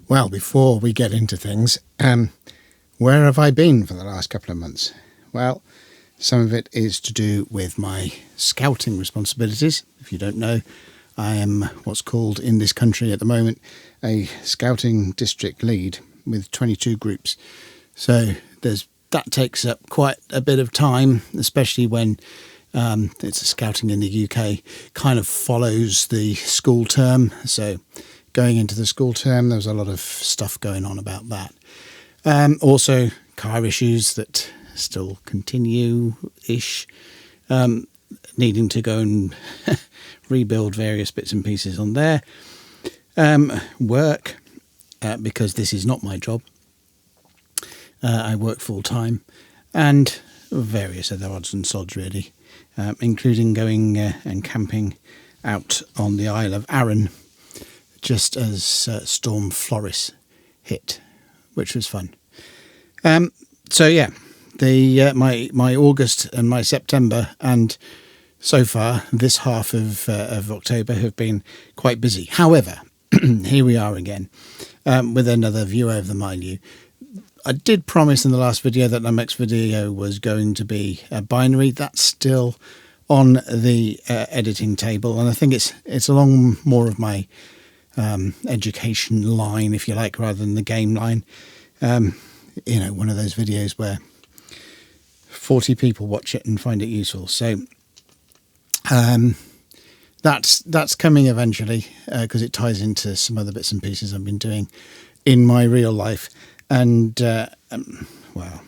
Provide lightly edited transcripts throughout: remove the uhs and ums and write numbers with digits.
Well, before we get into things, where have I been for the last couple of months? Well, some of it is to do with my scouting responsibilities. If you don't know, I am what's called in this country at the moment a scouting district lead with 22 groups. So that takes up quite a bit of time, especially when it's a scouting in the UK, kind of follows the school term. So going into the school term, there was a lot of stuff going on about that. Also, car issues that still continue-ish, needing to go and rebuild various bits and pieces on there. Work, because this is not my job. I work full-time, and various other odds and sods, really, including going and camping out on the Isle of Arran, just as Storm Floris hit, which was fun. So yeah, my August and my September and so far this half of October have been quite busy. However, here we are again with another view over the Milieu. I did promise in the last video that my next video was going to be a binary. That's still on the editing table, and I think it's along more of my education line, if you like, rather than the game line. One of those videos where 40 people watch it and find it useful. So that's coming eventually, because it ties into some other bits and pieces I've been doing in my real life. And, well,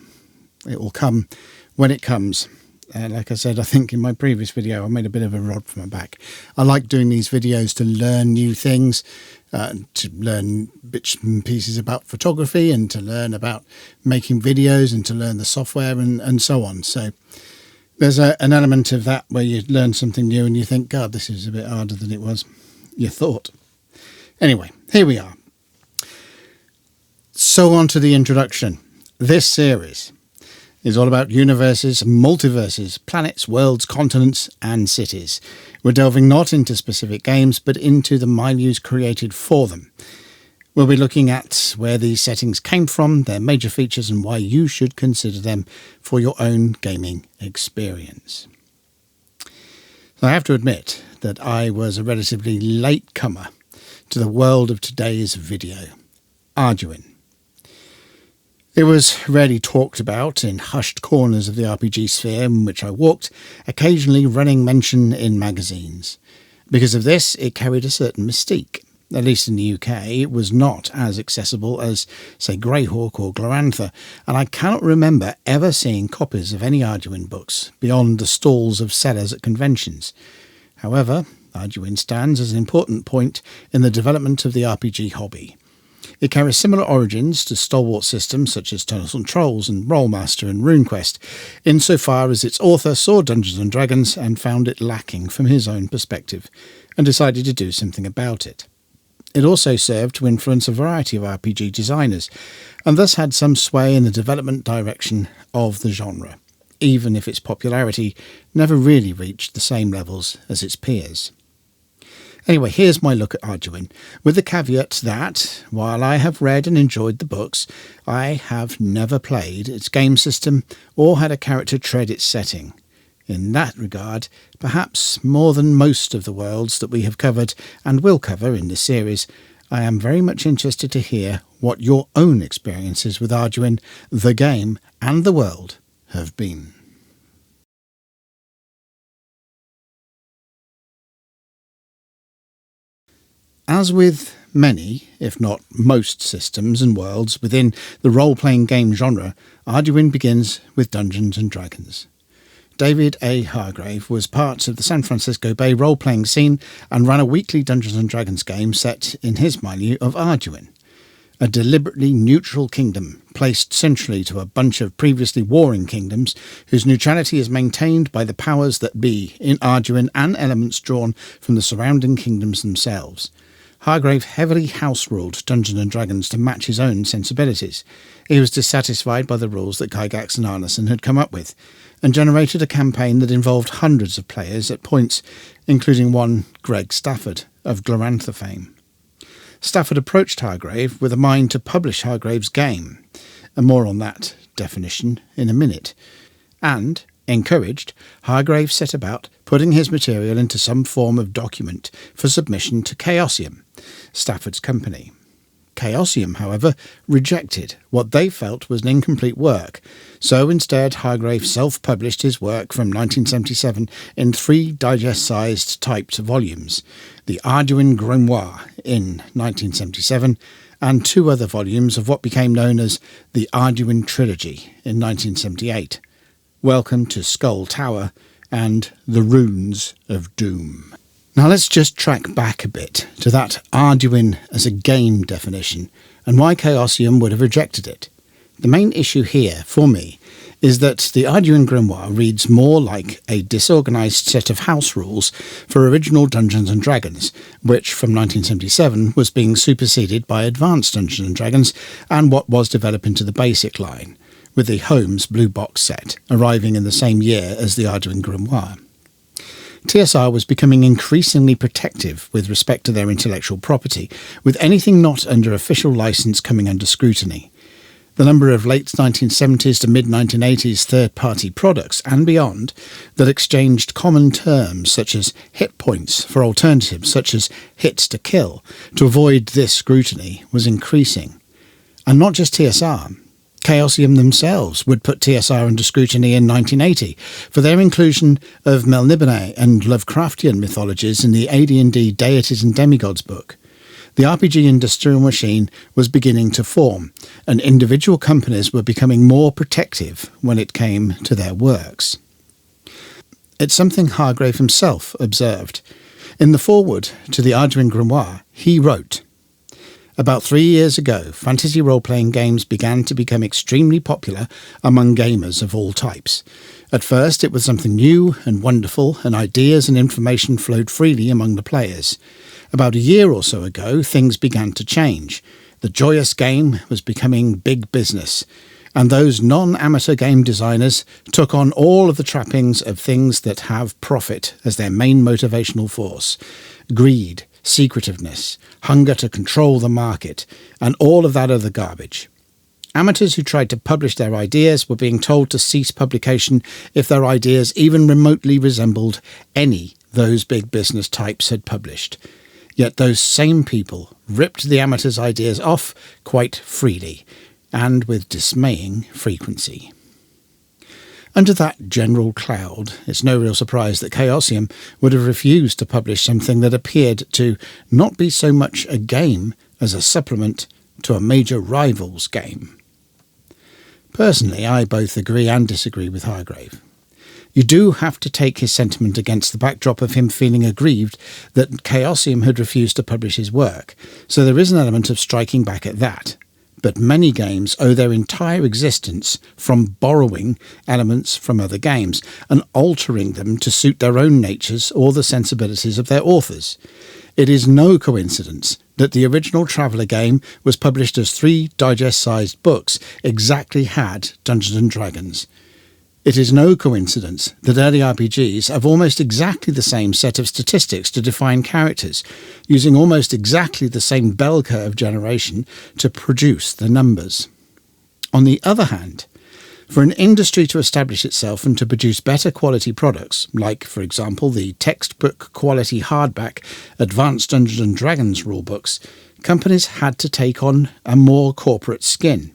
it will come when it comes. Like I said, I think in my previous video, I made a bit of a rod for my back. I like doing these videos to learn new things, to learn bits and pieces about photography, and to learn about making videos, and to learn the software and so on. So there's an element of that where you learn something new and you think, God, this is a bit harder than it was you thought. Anyway, here we are. So on to the introduction. This series is all about universes, multiverses, planets, worlds, continents, and cities. We're delving not into specific games, but into the Milieux created for them. We'll be looking at where these settings came from, their major features, and why you should consider them for your own gaming experience. I have to admit that I was a relatively late comer to the world of today's video, Arduin. It was rarely talked about in hushed corners of the RPG sphere in which I walked, occasionally running mention in magazines. Because of this, it carried a certain mystique. At least in the UK, it was not as accessible as, say, Greyhawk or Glorantha, and I cannot remember ever seeing copies of any Arduin books beyond the stalls of sellers at conventions. However, Arduin stands as an important point in the development of the RPG hobby. It carries similar origins to stalwart systems such as Tunnels and Trolls and Rollmaster and RuneQuest, insofar as its author saw Dungeons and Dragons and found it lacking from his own perspective, and decided to do something about it. It also served to influence a variety of RPG designers, and thus had some sway in the development direction of the genre, even if its popularity never really reached the same levels as its peers. Anyway, here's my look at Arduin, with the caveat that, while I have read and enjoyed the books, I have never played its game system or had a character tread its setting. In that regard, perhaps more than most of the worlds that we have covered and will cover in this series, I am very much interested to hear what your own experiences with Arduin, the game, and the world have been. As with many, if not most, systems and worlds within the role-playing game genre, Arduin begins with Dungeons and Dragons. David Hargrave was part of the San Francisco Bay role-playing scene and ran a weekly Dungeons and Dragons game set in his milieu of Arduin, a deliberately neutral kingdom placed centrally to a bunch of previously warring kingdoms whose neutrality is maintained by the powers that be in Arduin and elements drawn from the surrounding kingdoms themselves. Hargrave heavily house-ruled Dungeons and Dragons to match his own sensibilities. He was dissatisfied by the rules that Gygax and Arneson had come up with, and generated a campaign that involved hundreds of players at points, including one Greg Stafford of Glorantha fame. Stafford approached Hargrave with a mind to publish Hargrave's game, and more on that definition in a minute. And, encouraged, Hargrave set about putting his material into some form of document for submission to Chaosium, Stafford's company. Chaosium, however, rejected what they felt was an incomplete work, so instead Hargrave self-published his work from 1977 in 3 digest-sized typed volumes, the Arduin Grimoire in 1977, and 2 other volumes of what became known as the Arduin Trilogy in 1978, Welcome to Skull Tower and The Runes of Doom. Now let's just track back a bit to that Arduin as a game definition and why Chaosium would have rejected it. The main issue here, for me, is that the Arduin Grimoire reads more like a disorganised set of house rules for original Dungeons & Dragons, which from 1977 was being superseded by Advanced Dungeons & Dragons and what was developed into the basic line, with the Holmes Blue Box set arriving in the same year as the Arduin Grimoire. TSR was becoming increasingly protective with respect to their intellectual property, with anything not under official license coming under scrutiny. The number of late 1970s to mid-1980s third-party products and beyond that exchanged common terms such as hit points for alternatives such as hits to kill to avoid this scrutiny was increasing. And not just TSR. Chaosium themselves would put TSR under scrutiny in 1980 for their inclusion of Melniboné and Lovecraftian mythologies in the AD&D Deities and Demigods book. The RPG industrial machine was beginning to form, and individual companies were becoming more protective when it came to their works. It's something Hargrave himself observed. In the foreword to the Arduin Grimoire, he wrote, "About 3 years ago, fantasy role-playing games began to become extremely popular among gamers of all types. At first, it was something new and wonderful, and ideas and information flowed freely among the players. About a year or so ago, things began to change. The joyous game was becoming big business, and those non-amateur game designers took on all of the trappings of things that have profit as their main motivational force. Greed, secretiveness, hunger to control the market, and all of that other garbage. Amateurs who tried to publish their ideas were being told to cease publication if their ideas even remotely resembled any those big business types had published. Yet those same people ripped the amateurs' ideas off quite freely, and with dismaying frequency." Under that general cloud, it's no real surprise that Chaosium would have refused to publish something that appeared to not be so much a game as a supplement to a major rival's game. Personally, I both agree and disagree with Hargrave. You do have to take his sentiment against the backdrop of him feeling aggrieved that Chaosium had refused to publish his work, so there is an element of striking back at that. But many games owe their entire existence from borrowing elements from other games and altering them to suit their own natures or the sensibilities of their authors. It is no coincidence that the original Traveller game was published as 3 digest-sized books exactly had Dungeons & Dragons. It is no coincidence that early RPGs have almost exactly the same set of statistics to define characters, using almost exactly the same bell curve generation to produce the numbers. On the other hand, for an industry to establish itself and to produce better quality products, like, for example, the textbook quality hardback Advanced Dungeons & Dragons rulebooks, companies had to take on a more corporate skin.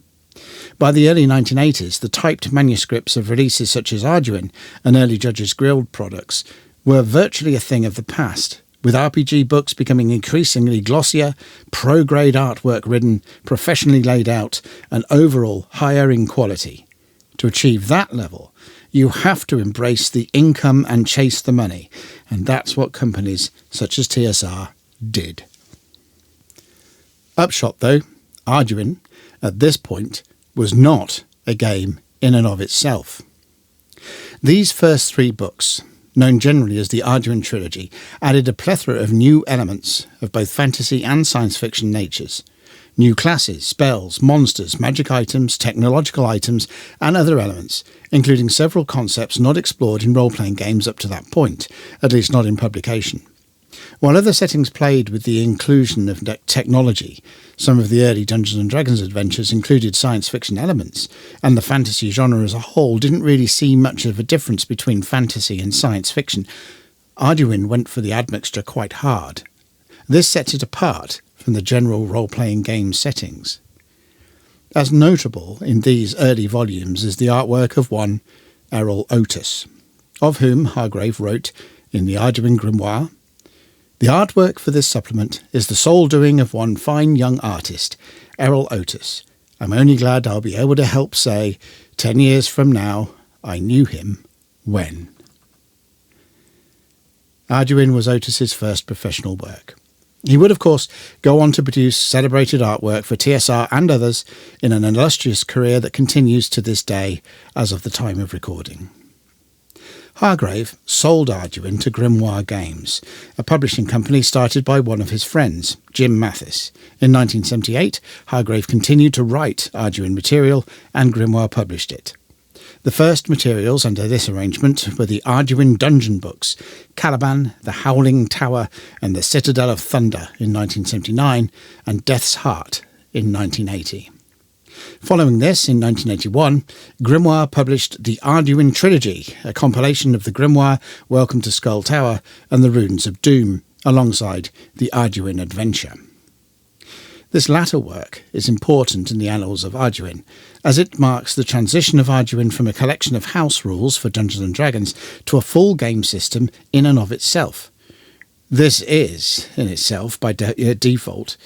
By the early 1980s, the typed manuscripts of releases such as Arduin and early Judges Guild products were virtually a thing of the past, with RPG books becoming increasingly glossier, pro-grade artwork ridden, professionally laid out, and overall higher in quality. To achieve that level, you have to embrace the income and chase the money, and that's what companies such as TSR did. Upshot though, Arduin, at this point, was not a game in and of itself. These first 3 books, known generally as the Arduin Trilogy, added a plethora of new elements of both fantasy and science fiction natures. New classes, spells, monsters, magic items, technological items, and other elements, including several concepts not explored in role-playing games up to that point, at least not in publication. While other settings played with the inclusion of technology, some of the early Dungeons & Dragons adventures included science fiction elements, and the fantasy genre as a whole didn't really see much of a difference between fantasy and science fiction. Arduin went for the admixture quite hard. This sets it apart from the general role-playing game settings. As notable in these early volumes is the artwork of one Errol Otis, of whom Hargrave wrote in the Arduin Grimoire, "The artwork for this supplement is the sole doing of one fine young artist, Errol Otis. I'm only glad I'll be able to help say, 10 years from now, I knew him when." Arduin was Otis's first professional work. He would, of course, go on to produce celebrated artwork for TSR and others in an illustrious career that continues to this day as of the time of recording. Hargrave sold Arduin to Grimoire Games, a publishing company started by one of his friends, Jim Mathis. In 1978, Hargrave continued to write Arduin material and Grimoire published it. The first materials under this arrangement were the Arduin Dungeon books, Caliban, The Howling Tower and The Citadel of Thunder in 1979 and Death's Heart in 1980. Following this, in 1981, Grimoire published the Arduin Trilogy, a compilation of the Grimoire, Welcome to Skull Tower and the Runes of Doom, alongside the Arduin Adventure. This latter work is important in the annals of Arduin, as it marks the transition of Arduin from a collection of house rules for Dungeons & Dragons to a full game system in and of itself. This is, in itself, by default,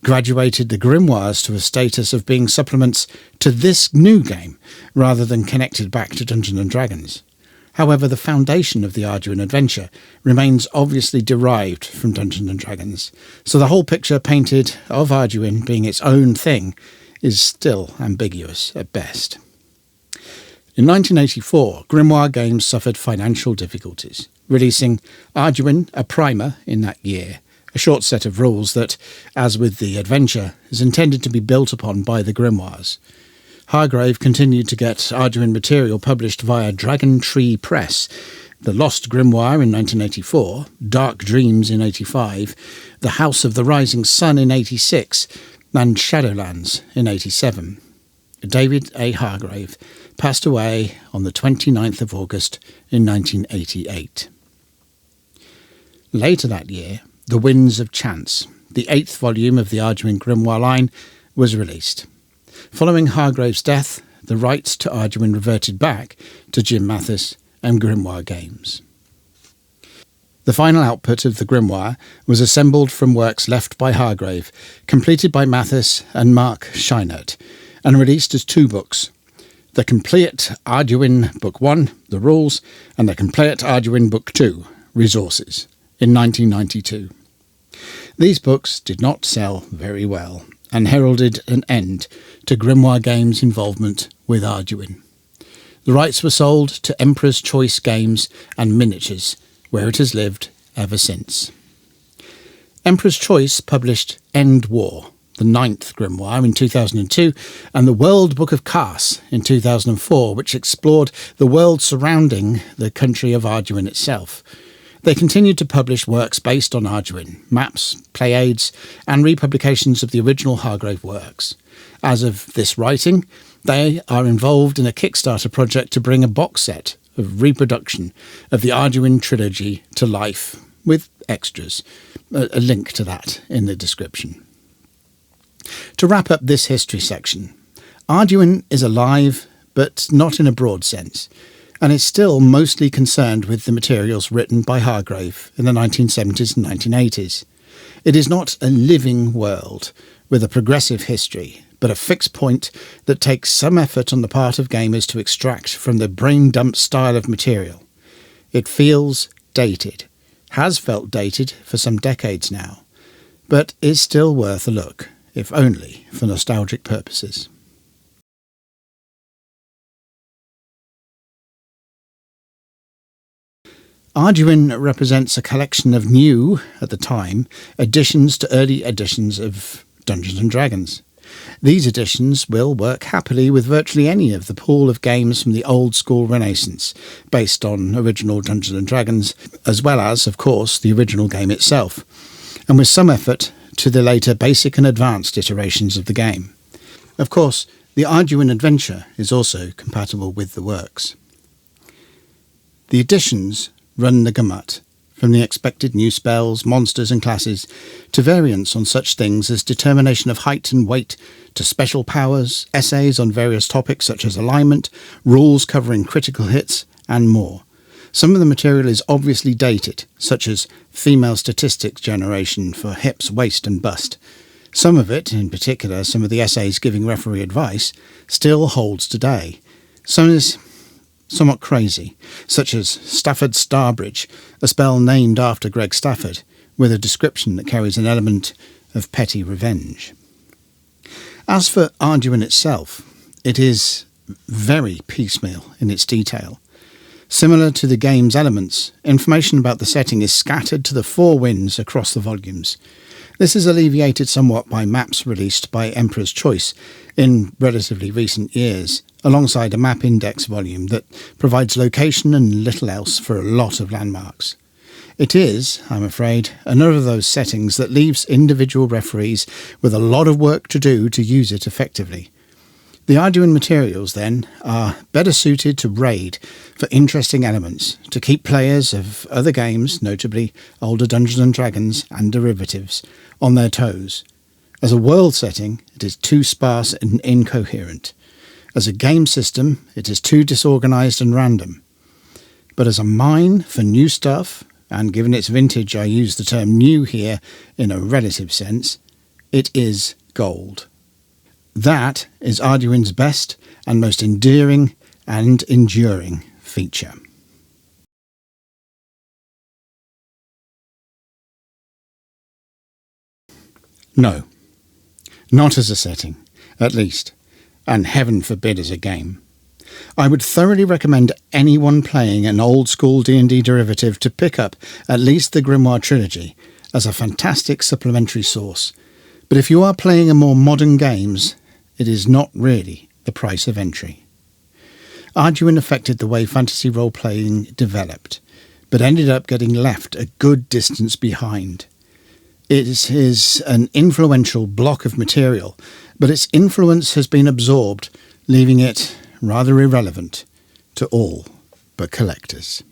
graduated the Grimoires to a status of being supplements to this new game, rather than connected back to Dungeons & Dragons. However, the foundation of the Arduin adventure remains obviously derived from Dungeons & Dragons, so the whole picture painted of Arduin being its own thing is still ambiguous at best. In 1984, Grimoire Games suffered financial difficulties, releasing Arduin, a primer, in that year, a short set of rules that, as with the adventure, is intended to be built upon by the Grimoires. Hargrave continued to get Arduin material published via Dragon Tree Press, The Lost Grimoire in 1984, Dark Dreams in 85, The House of the Rising Sun in 86, and Shadowlands in 87. David A. Hargrave passed away on the 29th of August in 1988. Later that year, The Winds of Chance, the 8th volume of the Arduin Grimoire line, was released. Following Hargrave's death, the rights to Arduin reverted back to Jim Mathis and Grimoire Games. The final output of the Grimoire was assembled from works left by Hargrave, completed by Mathis and Mark Scheinert, and released as 2 books, The Complete Arduin Book 1, The Rules, and The Complete Arduin Book 2, Resources, in 1992. These books did not sell very well, and heralded an end to Grimoire Games' involvement with Arduin. The rights were sold to Emperor's Choice Games and Miniatures, where it has lived ever since. Emperor's Choice published End War, the 9th Grimoire, in 2002, and the World Book of Kars in 2004, which explored the world surrounding the country of Arduin itself. They continued to publish works based on Arduin, maps, play aids, and republications of the original Hargrave works. As of this writing, they are involved in a Kickstarter project to bring a box set of reproduction of the Arduin trilogy to life, with extras. A link to that in the description. To wrap up this history section, Arduin is alive, but not in a broad sense, and is still mostly concerned with the materials written by Hargrave in the 1970s and 1980s. It is not a living world with a progressive history, but a fixed point that takes some effort on the part of gamers to extract from the brain dump style of material. It feels dated, has felt dated for some decades now, but is still worth a look, if only for nostalgic purposes. Arduin represents a collection of new, at the time, additions to early editions of Dungeons & Dragons. These editions will work happily with virtually any of the pool of games from the old school Renaissance, based on original Dungeons & Dragons, as well as, of course, the original game itself, and with some effort to the later basic and advanced iterations of the game. Of course, the Arduin Adventure is also compatible with the works. The editions run the gamut, from the expected new spells, monsters and classes, to variants on such things as determination of height and weight, to special powers, essays on various topics such as alignment, rules covering critical hits, and more. Some of the material is obviously dated, such as female statistics generation for hips, waist and bust. Some of it, in particular some of the essays giving referee advice, still holds today. Some is somewhat crazy, such as Stafford Starbridge, a spell named after Greg Stafford, with a description that carries an element of petty revenge. As for Arduin itself, it is very piecemeal in its detail. Similar to the game's elements, information about the setting is scattered to the four winds across the volumes. This is alleviated somewhat by maps released by Emperor's Choice in relatively recent years, alongside a map index volume that provides location and little else for a lot of landmarks. It is, I'm afraid, another of those settings that leaves individual referees with a lot of work to do to use it effectively. The Arduin materials, then, are better suited to raid for interesting elements, to keep players of other games, notably older Dungeons & Dragons and derivatives, on their toes. As a world setting, it is too sparse and incoherent. As a game system, it is too disorganised and random. But as a mine for new stuff, and given its vintage I use the term new here in a relative sense, it is gold. That is Arduin's best and most endearing and enduring feature. No, not as a setting, at least, and heaven forbid as a game. I would thoroughly recommend anyone playing an old-school D&D derivative to pick up at least the Grimoire trilogy as a fantastic supplementary source, but if you are playing a more modern games, it is not really the price of entry. Arduin affected the way fantasy role-playing developed, but ended up getting left a good distance behind. It is an influential block of material, but its influence has been absorbed, leaving it rather irrelevant to all but collectors.